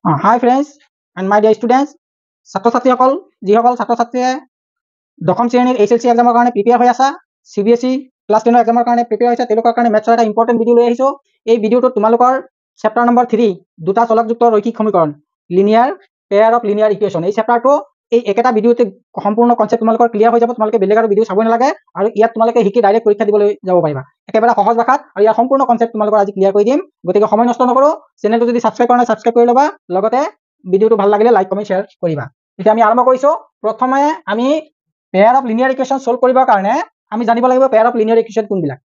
Hi friends and my dear students, ছাত্ৰ ছাত্ৰীসকল যিসকল ছাত্ৰ ছাত্ৰীয়ে দশম শ্ৰেণীৰ HSC এক্সামৰ কাৰণে প্ৰিপেয়াৰ হৈ আছে, CBSE ক্লাছ 10 এক্সামৰ কাৰণে প্ৰিপেয়াৰ হৈছে, তেওঁলোকৰ কাৰণে মেথছৰ এটা ইম্পৰ্টেণ্ট ভিডিঅ' লৈ আহিছোঁ। এই ভিডিঅ'টোত তোমালোকৰ চেপ্টাৰ নম্বৰ 3 দুটা চলকযুক্ত ৰৈখিক সমীকৰণ linear pair of linear equation, এই চেপ্টাৰটো এই একেটা ভিডিঅ'তে সম্পূৰ্ণ কনচেপ্ট তোমালোকৰ ক্লিয়াৰ হৈ যাব। তোমালোকে বেলেগ আৰু ভিডিঅ' চাবই নালাগে আৰু ইয়াত তোমালোকে শিকি ডাইৰেক্ট পৰীক্ষা দিবলৈ যাব পাৰিবা একেবাৰে সহজ ভাষাত। আৰু ইয়াৰ সম্পূৰ্ণ কনচেপ্ট তোমালোকৰ আজি ক্লিয়াৰ কৰি দিম, গতিকে সময় নষ্ট নকৰোঁ। চেনেলটো যদি ছাবস্ক্ৰাইব কৰা নাই ছাবস্ক্ৰাইব কৰি ল'বা, লগতে ভিডিঅ'টো ভাল লাগিলে লাইক কমেণ্ট শ্বেয়াৰ কৰিবা। এতিয়া আমি আৰম্ভ কৰিছোঁ। প্ৰথমে আমি pair of linear equation solve কৰিবৰ কাৰণে আমি জানিব লাগিব পেয়াৰ অফ লিনিয়াৰ ইকুৱেশ্যন কোনবিলাক,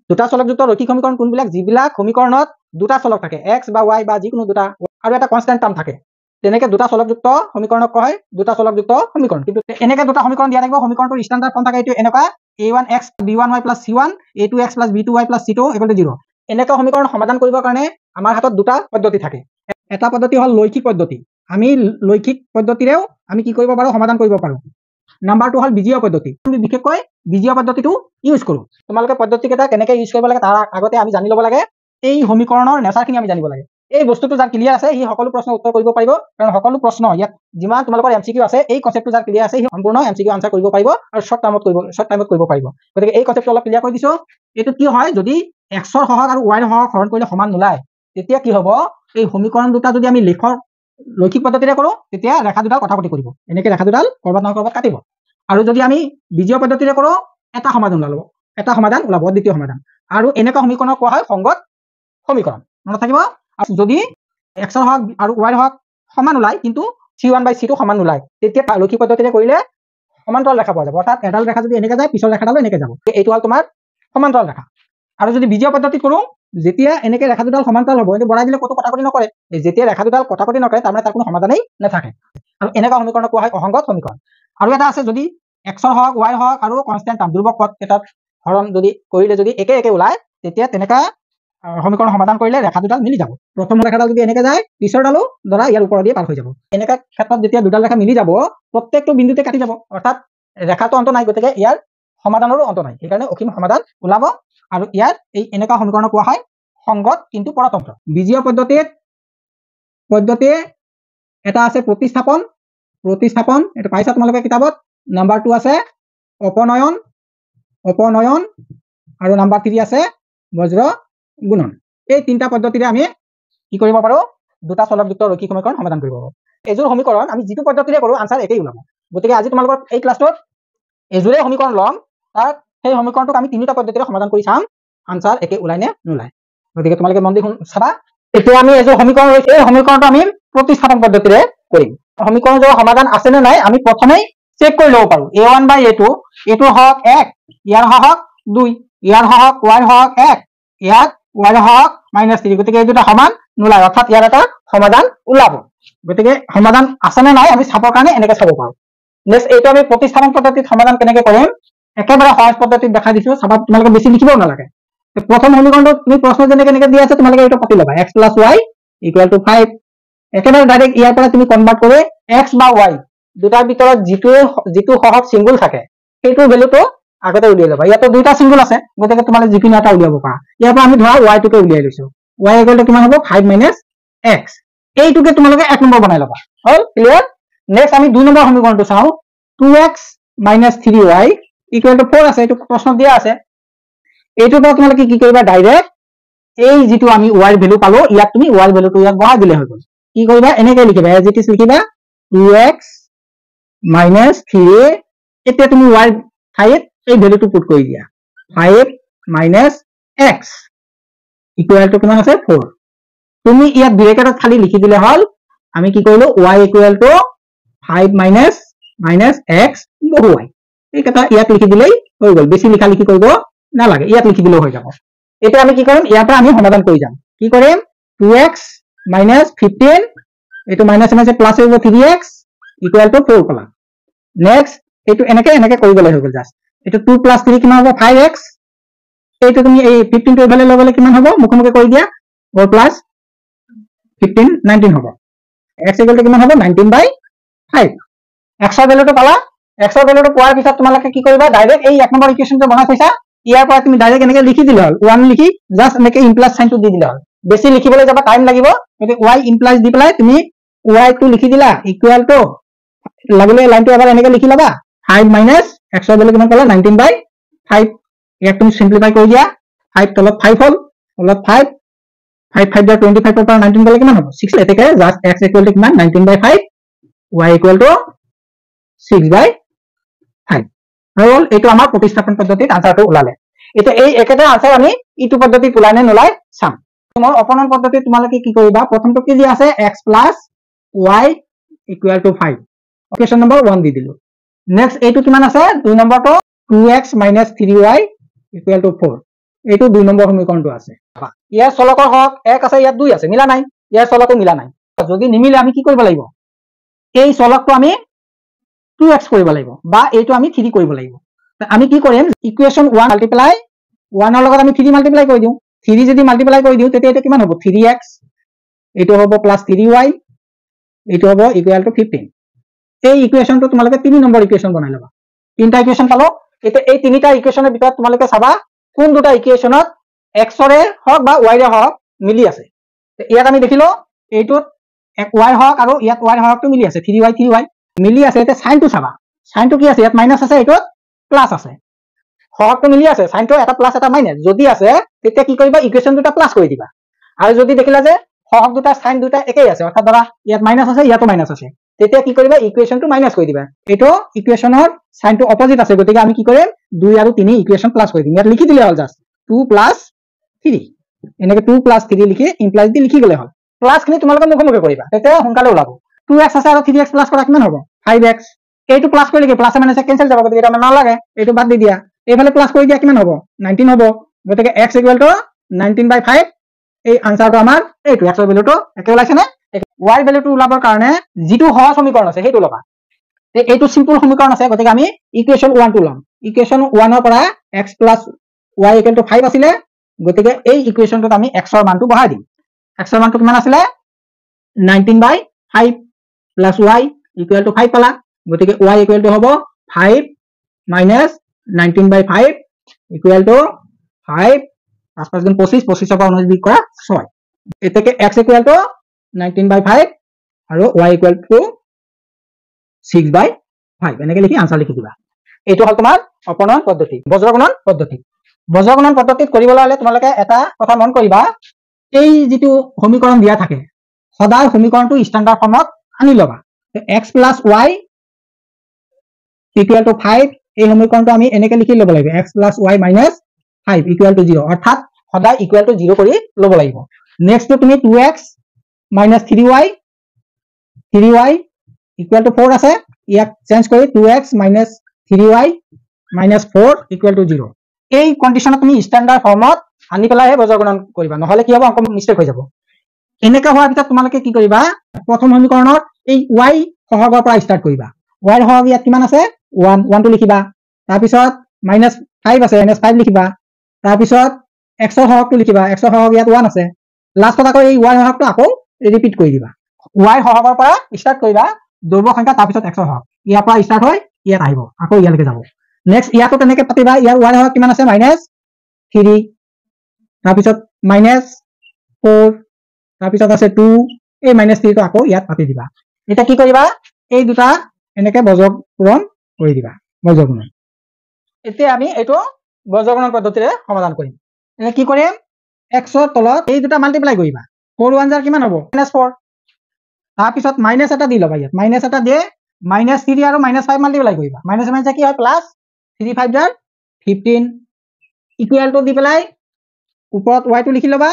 দুটা চলকযুক্ত ৰৈখিক সমীকৰণ কোনবিলাক, যিবিলাক সমীকৰণত দুটা চলক থাকে, এক্স বা ৱাই বা যিকোনো দুটা আৰু এটা কনষ্টেণ্ট টাৰ্ম থাকে, তেনেকে দুটা চলকযুক্ত সমীকৰণক কয় দুটা চলকযুক্ত সমীকৰণ। কিন্তু এনেকে দুটা সমীকৰণ দিয়া থাকিব, সমীকৰণটোৰ ষ্টেণ্ডাৰ্ড ফৰ্ম থাকে এইটো এনেকুৱা a1x b1y + c1 a2x + b2y + c2 = 0। এনেকুৱা সমীকৰণ সমাধান কৰিবৰ কাৰণে আমাৰ হাতত দুটা পদ্ধতি থাকে। এটা পদ্ধতি হ'ল লৈখিক পদ্ধতি, আমি লৈখিক পদ্ধতিৰেও আমি কি কৰিব পাৰোঁ, সমাধান কৰিব পাৰোঁ। নাম্বাৰটো হ'ল বীজীয় পদ্ধতি, আমি বিশেষকৈ বীজীয় পদ্ধতিটো ইউজ কৰোঁ। তোমালোকে পদ্ধতিকেইটা কেনেকৈ ইউজ কৰিব লাগে তাৰ আগতে আমি জানি ল'ব লাগে এই সমীকৰণৰ নেচাৰখিনি আমি জানিব লাগে। এই বস্তুটো যাৰ ক্লিয়াৰ আছে সি সকলো প্ৰশ্ন উত্তৰ কৰিব পাৰিব, কাৰণ সকলো প্ৰশ্ন ইয়াত যিমান তোমালোকৰ MCQ আছে এই কনচেপ্টটো যাৰ ক্লিয়াৰ আছে সি সম্পূৰ্ণ MCQ আনসাৰ কৰিব পাৰিব আৰু শ্বৰ্ট টাইমত কৰিব পাৰিব। গতিকে এই কনচেপ্টটো অলপ ক্লিয়াৰ কৰি দিছোঁ। এইটো কি হয়, যদি এক্সৰ সহগ আৰু ৱাইৰ সহগ হৰণ কৰিলে সমান নোলায় তেতিয়া কি হ'ব, এই সমীকৰণ দুটা যদি আমি লৈখিক পদ্ধতিৰে কৰোঁ তেতিয়া ৰেখা দুডাল কটাকটি কৰিব, এনেকৈ ৰেখা দুডাল ক'ৰবাত নহয় ক'ৰবাত কাটিব। আৰু যদি আমি বীজীয় পদ্ধতিৰে কৰোঁ এটা সমাধান ওলাব দ্বিতীয় সমাধান, আৰু এনেকুৱা সমীকৰণক কোৱা হয় সংগত সমীকৰণ। মনত থাকিব। আৰু যদি এক্সৰ হওক আৰু ৱাইৰ হওক সমান ওলায় কিন্তু c1/c2 সমান নোলায় তেতিয়া লৈখিক পদ্ধতিৰে কৰিলে সমান্তৰাল ৰেখা পোৱা যাব, অৰ্থাৎ এডাল ৰেখা যদি এনেকৈ যায় পিছৰ ৰেখাডালো এনেকৈ যাব, এইটো হ'ল তোমাৰ সমান্তৰাল ৰেখা। আৰু যদি বীজীয় পদ্ধতিত কৰোঁ যেতিয়া এনেকৈ ৰেখা দুডাল সমান্তৰাল হ'ব, এইটো বঢ়াই দিলে ক'তো কটাকটি নকৰে, যেতিয়া ৰেখা দুডাল কটাকটি নকৰে তাৰমানে তাৰ কোনো সমাধানেই নাথাকে, আৰু এনেকুৱা সমীকৰণক কোৱা হয় অসংগত সমীকৰণ। আৰু এটা আছে, যদি এক্সৰ হওক ৱাইৰ হওক আৰু কনষ্টেণ্ট টাৰ্ম ধ্ৰুৱক পদ কেইটাত হৰণ যদি কৰিলে যদি একে ওলায় তেতিয়া তেনেকুৱা সমীকৰণ সমাধান কৰিলে ৰেখা দুডাল মিলি যাব। প্ৰথম ৰেখাডাল যদি এনেকৈ যায় পিছৰডালো ধৰা ইয়াৰ ওপৰত দিয়ে পাৰ হৈ যাব। এনেকুৱা ক্ষেত্ৰত যেতিয়া দুডাল ৰেখা মিলি যাব প্ৰত্যেকটো বিন্দুতে কাটি যাব, অৰ্থাৎ ৰেখাটো অন্ত নাই, গতিকে ইয়াৰ সমাধানৰো অন্ত নাই, সেইকাৰণে অসীম সমাধান ওলাব। আৰু ইয়াত এই এনেকুৱা সমীকৰণক কোৱা হয় সংগত কিন্তু পৰতন্ত্ৰ। বীজীয় পদ্ধতিয়ে এটা আছে প্ৰতিস্থাপন, এইটো পাইছা তোমালোকে কিতাপত। নাম্বাৰ 2 আছে অপনয়ন, আৰু নাম্বাৰ 3 আছে বজ্ৰ গুণন। এই তিনিটা পদ্ধতিৰে আমি কি কৰিব পাৰোঁ, দুটা চলকযুক্ত ৰৈখিক সমীকৰণ সমাধান কৰিব পাৰোঁ। এইযোৰ সমীকৰণ আমি যিটো পদ্ধতিৰে কৰোঁ আনসাৰ একেই ওলাব। গতিকে আজি তোমালোকৰ এই ক্লাছটোত এইযোৰে সমীকৰণ ল'ম, তাত সেই সমীকৰণটোক আমি তিনিটা পদ্ধতিৰে সমাধান কৰি চাম আনসাৰ একে ওলাই নে নোলায়। গতিকে তোমালোকে মন দি চাবা। এতিয়া আমি এইযোৰ সমীকৰণ লৈছোঁ, এই সমীকৰণটো আমি প্ৰতিস্থাপন পদ্ধতিৰে কৰিম। সমীকৰণটোৰ সমাধান আছে নে নাই আমি প্ৰথমেই চেক কৰি ল'ব পাৰোঁ। a1/a2 এইটোৰ হওক 1, ইয়াৰ হওক 2, ইয়াৰ হওক ৱাইৰ হওক 1, ইয়াত ৱাইৰ হওক -3, গতিকে এই দুটা সমান নোলায়, অৰ্থাৎ ইয়াৰ এটা সমাধান ওলাব। গতিকে সমাধান আছে নে নাই আমি চাবৰ কাৰণে এনেকৈ চাব পাৰোঁ। নেক্সট এইটো আমি প্ৰতিস্থাপন পদ্ধতিত সমাধান কেনেকৈ কৰিম একেবাৰে সহজ পদ্ধতিত দেখাই দিছোঁ, চাবা তোমালোকে বেছি লিখিবও নালাগে। প্ৰথম সমীকৰণটো তুমি প্ৰশ্ন যেনেকৈ দি আছে তোমালোকে এইটো পাতি ল'বা, x + y = 5। একেবাৰে ডাইৰেক্ট ইয়াৰ পৰা তুমি কনভাৰ্ট কৰি x বা y দুটাৰ ভিতৰত যিটো সহগ চিংগুল থাকে সেইটো ভেলুটো আগতে উলিয়াই ল'বা। ইয়াতো দুইটা চিংগুল আছে গতিকে তোমালোকে যিকোনো এটা উলিয়াব পাৰা। ইয়াৰ পৰা আমি ধৰা y-টোকে উলিয়াই লৈছোঁ, y = কিমান হ'ব 5 - x, এইটোকে তোমালোকে 1 নম্বৰ বনাই ল'বা। হ'ল ক্লিয়াৰ। নেক্সট আমি 2 নম্বৰ সমীকৰণটো চাওঁ, 2x - 3y = 4 আছে, এইটো প্ৰশ্ন দিয়া আছে। এইটোৰ পৰা তোমালোকে কি কৰিবা, ডাইৰেক্ট এই যিটো আমি y ভেলু পালো ইয়াত তুমি y ভেলুটো ইয়াত বহাই দিলে হৈ গ'ল। কি কৰিবা, এনেকৈ লিখিবা as it is লিখিবা 2x - 3, এতিয়া তুমি y ঠাইত এই ভেলুটো পুট কৰি দিয়া 5 - x = কিমান আছে 4। তুমি ইয়াত ব্ৰেকেটত খালি লিখি দিলে হ'ল, আমি কি কৰিলো y = 5 - x বহু y, এইকেইটা ইয়াত লিখি দিলেই হৈ গ'ল, বেছি লিখা লিখি কৰিব নালাগে, ইয়াত লিখি দিলেও হৈ যাব। এতিয়া আমি কি কৰিম, ইয়াৰ পৰা আমি সমাধান কৰি যাম। কি কৰিম, 2x - 15 এইটো মাইনাছ প্লাছ হৈ যাব 3x = 4 ক'লা। নেক্সট এইটো এনেকৈ কৰি গ'লে হৈ গ'ল জাষ্ট। এইটো 2 + 3 কিমান হ'ব 5x, এইটো তুমি এই 15টো এইফালে লৈ গ'লে কিমান হ'ব মুখে কৰি দিয়া 4 + 15 19 হ'ব। x = কিমান হ'ব 19/5। x ৰ ভেলুটো পালা। x ৰ ভেলুটো পোৱাৰ পিছত তোমালোকে কি কৰিবা, ডাইৰেক্ট এই 1 নম্বৰ ইকুৱেশ্যনটো বনাই থৈছা, ইয়াৰ পৰা তুমি ডাইৰেক্ট এনেকৈ লিখি দিলে হ'ল, 1 লিখি জাষ্ট এনেকৈ ইমপ্লাছ চাইনটো দি দিলে হ'ল। বেছি লিখিবলৈ যাবা টাইম লাগিব গতিকে y ইমপ্লাইজ দি পেলাই তুমি y টো লিখি দিলা ইকুৱেল টু লাগিলে লাইনটো এবাৰ এনেকৈ লিখি ল'বা 5 মাইনাছ x ৰ ভেলু কিমান পালা 19/5 ইয়াক তুমি সিম্পলিফাই কৰি দিয়া 5 তলত 5 হ'ল তলত 5 5 5 দ্বাৰা 25 পৰা 19 গ'লে কিমান হ'ব 6 এতেকে জাস্ট x ইকুৱেল টু কিমান 19/5 y ইকুৱেল টু 6/5 হ'ল এইটো আমাৰ প্ৰতিস্থাপন পদ্ধতিত আনসাৰটো ওলালে এটা এই একেটা আনসাৰ আমি ইটো পদ্ধতিত ওলাই নে নোলাই চাম তোমাৰ অপনন পদ্ধতিত তোমালোকে কি কৰিবা প্ৰথমটো কি দিয়া আছে x + y equal to 5 equation number 1 দি দিলো নেক্সট এইটো কিমান আছে দুই নম্বৰটো 2x - 3y ইকুৱেল টু 4 এইটো দুই নম্বৰ সমীকৰণটো আছে ইয়াৰ চলকৰ হক 1 আছে ইয়াত 2 আছে মিলা নাই ইয়াৰ চলকো মিলা নাই যদি নিমিলে আমি কি কৰিব লাগিব এই চলকটো আমি 2x কৰিব লাগিব বা এইটো আমি 3 কৰিব লাগিব আমি কি কৰিম ইকুৱেশ্যন 1 মাল্টিপ্লাই 1 ৰ লগত আমি 3 মাল্টিপ্লাই কৰি দিও 3 যদি মাল্টিপ্লাই কৰি দিও তেতিয়া এটা কিমান হ'ব 3x এইটো হ'ব +3y এইটো হ'ব ইকুৱেল টু 15 এই ইকুৱেশ্যনটো তোমালোকে 3 নম্বৰ ইকুৱেশ্যন বনাই লবা তিনটা ইকুৱেশ্যন পালো এতিয়া এই তিনিটা ইকুৱেশ্যনৰ ভিতৰত তোমালোকে চাবা কোন দুটা ইকুৱেশ্যনত x ৰে হক বা y ৰে হক মিলি আছে ইয়াত আমি দেখিলো এইটোত y হক আৰু ইয়াত y হকটো মিলি আছে 3y মিলি আছে এটা সাইনটো চাবা সাইনটো কি আছে ইয়াত মাইনাস আছে এইটোত প্লাস আছে হকটো মিলি আছে সাইনটো এটা প্লাস এটা মাইনাস যদি আছে তেতিয়া কি কৰিবা ইকুৱেশ্যন দুটা প্লাস কৰি দিবা আৰু যদি দেখিলা যে হক দুটা সাইন দুটা একেই আছে অৰ্থাৎ ধৰা ইয়াত মাইনাস আছে ইয়াতো মাইনাস আছে তেতিয়া কি কৰিবা ইকুৱেশ্যনটো মাইনাস কৰি দিবা এটো ইকুৱেশ্যনৰ সাইনটো অপোজিট আছে গতিকে আমি কি কৰিম 2 আৰু 3 ইকুৱেশ্যন প্লাস কৰি দিম ইয়াত লিখি দিলে হল জাস্ট 2 + 3 এনেকে 2 + 3 লিখি ইমপ্লাইজ দি লিখি গলে হল প্লাস খিনি তোমালোকে মুখে কৰিবা তেতিয়া সোনকালে ওলাব 2x আছে আৰু 3x প্লাস কৰা কিমান হ'ব 5x এইটো প্লাস কৰিলে কি প্লাস মাইনাস কেনসেল যাব গতিকে এটা মানে নালাগে এইটো বাদ দি দিয়া এইফালে প্লাস কৰি দিয়া কিমান হ'ব 19 হ'ব গতিকে x = 19/5 এই আনসাৰটো আমাৰ এইটো x ৰ ভ্যালুটো একে ওলাইছে নে y ভ্যালুটো ওলাবৰ কাৰণে যেটো সহজ সমীকৰণ আছে সেইটো লবা এইটো সিম্পল সমীকৰণ আছে গতিকে আমি ইকুৱেশ্যন 1 টো লম ইকুৱেশ্যন 1 ৰ পৰা x + y = 5 আছিল গতিকে এই ইকুৱেশ্যনটোত আমি x ৰ মানটো বহাই দিম x ৰ মানটো কিমান আছিল 19/5 + y = 5 পালা গতিকে y = হ'ব 5 - 19/5 = 5 5 5 গুণ 25 25 পৰা 19 বিয়োগ কৰা 6 এতেকে x = 19/5 আৰু y = 6/5 এনেকে লিখি আনসাৰ লিখি দিবা এইটো হল তোমাৰ অপনন পদ্ধতি বজ্ৰগুণন পদ্ধতিত কৰিবলৈ হলে তোমালোকে এটা কথা মন কৰিবা এই যেটো সমীকৰণ দিয়া থাকে সদায় সমীকৰণটো ষ্টেণ্ডাৰ্ড ফৰ্মত আনি লবা x + y = 5 এই সমীকৰণটো আমি এনেকে লিখি ল'ব লাগিব x + y - 5 = 0 অৰ্থাৎ সদায় ইকুৱেল টু 0 কৰি ল'ব লাগিব নেক্সট তুমি 2x - 3y = 4 আছে ইয়াক চেঞ্জ কৰি 2x - 3y - 4 = 0 এই কন্ডিশনত তুমি ষ্টেণ্ডাৰ্ড ফৰ্মত আনি পেলাইহে বজ্ৰগুণন কৰিবা নহলে কি হ'ব অংক মিস্টেক হৈ যাব এনেকা হোৱাৰ পিছত তোমালোকে কি কৰিবা প্ৰথম সমীকৰণৰ এই y সহগৰ পৰা স্টাৰ্ট কৰিবা y সহগ ইয়াত কিমান আছে 1 টো লিখিবা তাৰ পিছত -5 আছে -5 লিখিবা তাৰ পিছত x ৰ সহগটো লিখিবা x ৰ সহগ ইয়াত 1 আছে লাষ্টত আকৌ এই y সহগটো আকৌ ৰিপিট কৰি দিবা y সহগৰ পৰা স্টাৰ্ট কৰিবা দৈৰ্ঘ্য সংখ্যা তাৰ পিছত x ৰ সহগ ইয়াৰ পৰা স্টাৰ্ট হয় ইয়াত আহিব আকৌ ইয়ালৈকে যাব নেক্সট ইয়াতো তেনেকে পাতিবা ইয়াৰ y সহগ কিমান আছে -3 তাৰ পিছত -4 তাৰ পিছত আছে 2 এই -3 টো আকৌ ইয়াত পাতি দিবা এটা কি কৰিবা এই দুটা এনেকে বজ্ৰগুণন কৰি দিবা বজ্ৰগুণন এতিয়া আমি এইটো বজ্ৰগুণন পদ্ধতিৰে সমাধান কৰিম এনে কি কৰিম x ৰ তলত এই দুটা মাল্টিপ্লাই কৰিবা 4 1 জাৰ কিমান হ'ব -4 তাৰ পিছত মাইনাস এটা দি লবা ইয়াত মাইনাস এটা দিয়ে -3 আৰু -5 মাল্টিপ্লাই কৰিবা মাইনাস মাইনাস কি হয় plus 3 5 jar 15 equal to the পেলাই ওপৰত y টো লিখি লবা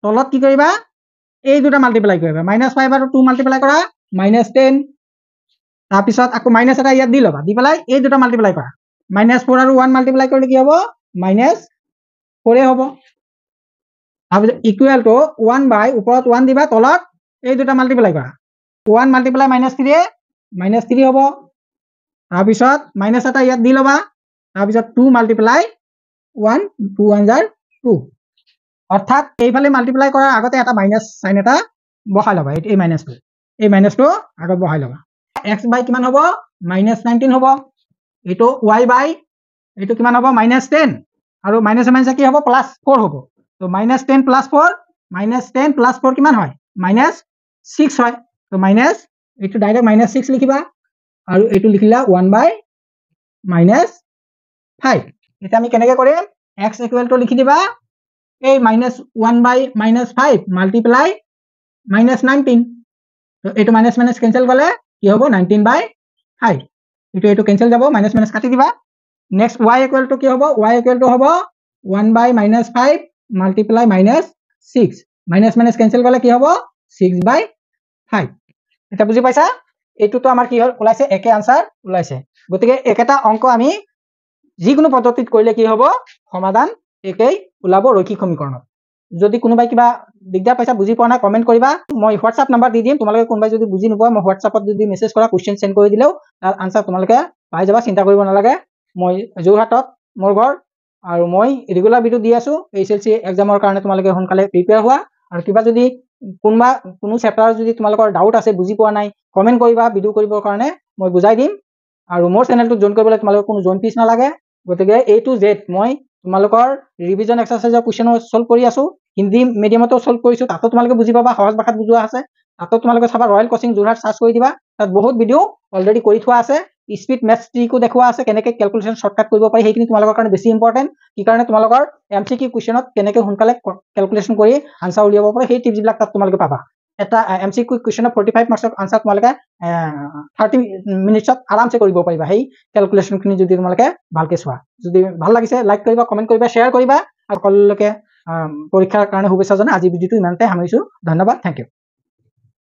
তলত কি কৰিবা এই দুটা মাল্টিপ্লাই কৰিবা -5 আৰু 2 মাল্টিপ্লাই কৰা -10 তাৰ পিছত আকৌ মাইনাস এটা ইয়াত দি লবা দি পেলাই এই দুটা মাল্টিপ্লাই কৰা -4 আৰু 1 মাল্টিপ্লাই কৰিলে কি হ'ব -4 হ'ব তাৰ পিছত ইকুৱেল টু 1 বাই ওপৰত 1 দিবা তলত এই দুটা মাল্টিপ্লাই কৰা 1 মাল্টিপ্লাই -3 হ'ব তাৰ পিছত মাইনাস এটা ইয়াত দি লবা তাৰ পিছত 2 মাল্টিপ্লাই 1 2 1 জাৰ 2 অৰ্থাৎ এইফালে মাল্টিপ্লাই কৰাৰ আগতে এটা মাইনাস সাইন এটা বহাই লবা এই মাইনাসটো আগত বহাই লবা x বাই কিমান হ'ব -19 হ'ব এটো y বাই এটো কিমান হ'ব -10 আৰু মাইনাস মাইনাস কি হ'ব +4 হ'ব তো -10 + 4 -10 + 4 কিমান হয় -6 হয় তো মাইনাস এইটো ডাইরেক্ট -6 লিখিবা আৰু এইটো লিখিলা 1/-5 এটা আমি কেনেকৈ কৰিম x = লিখি দিবা এই -1/-5 মাল্টিপ্লাই -19 তো এইটো মাইনাস মাইনাস ক্যান্সেল গলে কি হ'ব 19/5 এইটো ক্যান্সেল যাব মাইনাস মাইনাস কাটি দিবা নেক্সট y = কি হ'ব y = হ'ব 1/-5 মাল্টিপ্লাই -6 মাইনাস মাইনাস ক্যান্সেল গলে কি হ'ব 6/5 এটা বুজি পাইছা এইটো তো আমাৰ কি হল ওলাইছে একে আনসাৰ ওলাইছে গতিকে একেটা অঙ্ক আমি যিকোনো পদ্ধতিত কৰিলে কি হ'ব সমাধান একেই ওলাব ৰৈখিক সমীকৰণত যদি কোনোবাই কিবা দিগদাৰ পাইছা বুজি পোৱা নাই কমেন্ট কৰিবা মই হোৱাটসঅ্যাপ নাম্বাৰ দি দিম তোমালোকে কোনোবাই যদি বুজি নোপোৱা মই হোৱাটসঅ্যাপত যদি মেছেজ কৰা কোৱেশ্চন সেন্ড কৰি দিলেও তাৰ আনসাৰ তোমালোকে পাই যাবা চিন্তা কৰিব নালাগে মই যোৰহাটত মোৰ ঘৰ আৰু মই ৰেগুলাৰ ভিডিও দি আছো HLC এক্সামৰ কাৰণে তোমালোকে সোনকালে প্ৰিপেয়াৰ হোৱা আৰু কিবা যদি কোনো চেপ্টাৰ যদি তোমালোকৰ ডাউট আছে বুজি পোৱা নাই কমেন্ট কৰিবা ভিডিও কৰিবৰ কাৰণে মই বুজাই দিম আৰু মোৰ চেনেলটো জয়েন কৰিবলৈ তোমালোকৰ কোনো জয়েন ফিজ নালাগে গতিকে A to Z মই তোমালোকৰ ৰিভিজন এক্সাৰসাইজৰ কোৱেশ্চন সলভ কৰি আছো হিন্দী মিডিয়ামতো সলভ কৰিছো তাতো তোমালোকে বুজি পাবা সহজ ভাষাত বুজোৱা আছে তাতো তোমালোকে চাবা ৰয়েল কোচিং যোৰহাট সাৰ্চ কৰি দিবা তাত বহুত ভিডিও অলৰেডি কৰি থোৱা আছে স্পিড ম্যাথছ ট্ৰিকো দেখুওৱা আছে কেনেকৈ ক্যালকুলেশন শৰ্টকাট কৰিব পাৰি সেইখিনি তোমালোকৰ কাৰণে বেছি ইম্পৰ্টেন্ট কি কাৰণে তোমালোকৰ MCQ কোৱেশ্চনত কেনেকৈ সোনকালে ক্যালকুলেশন কৰি আনসাৰ উলিয়াব পাৰে সেই টিপছ বিলাক তাত তোমালোকে পাবা এটা MCQ কোৱেশ্চনৰ 45 মাৰ্কছৰ আনসাৰ তোমালোকে 30 মিনিটছত আৰামছে কৰিব পাৰিবা সেই ক্যালকুলেশনখিনি যদি তোমালোকে ভালকৈ চোৱা যদি ভাল লাগিছে লাইক কৰিবা কমেন্ট কৰিবা শেয়াৰ কৰিবা আৰু সকলোকে পৰীক্ষাৰ কাৰণে শুভেচ্ছা জনাই আজি ভিডিওটো ইমানতে সামৰিছো ধন্যবাদ থ্যাংক ইউ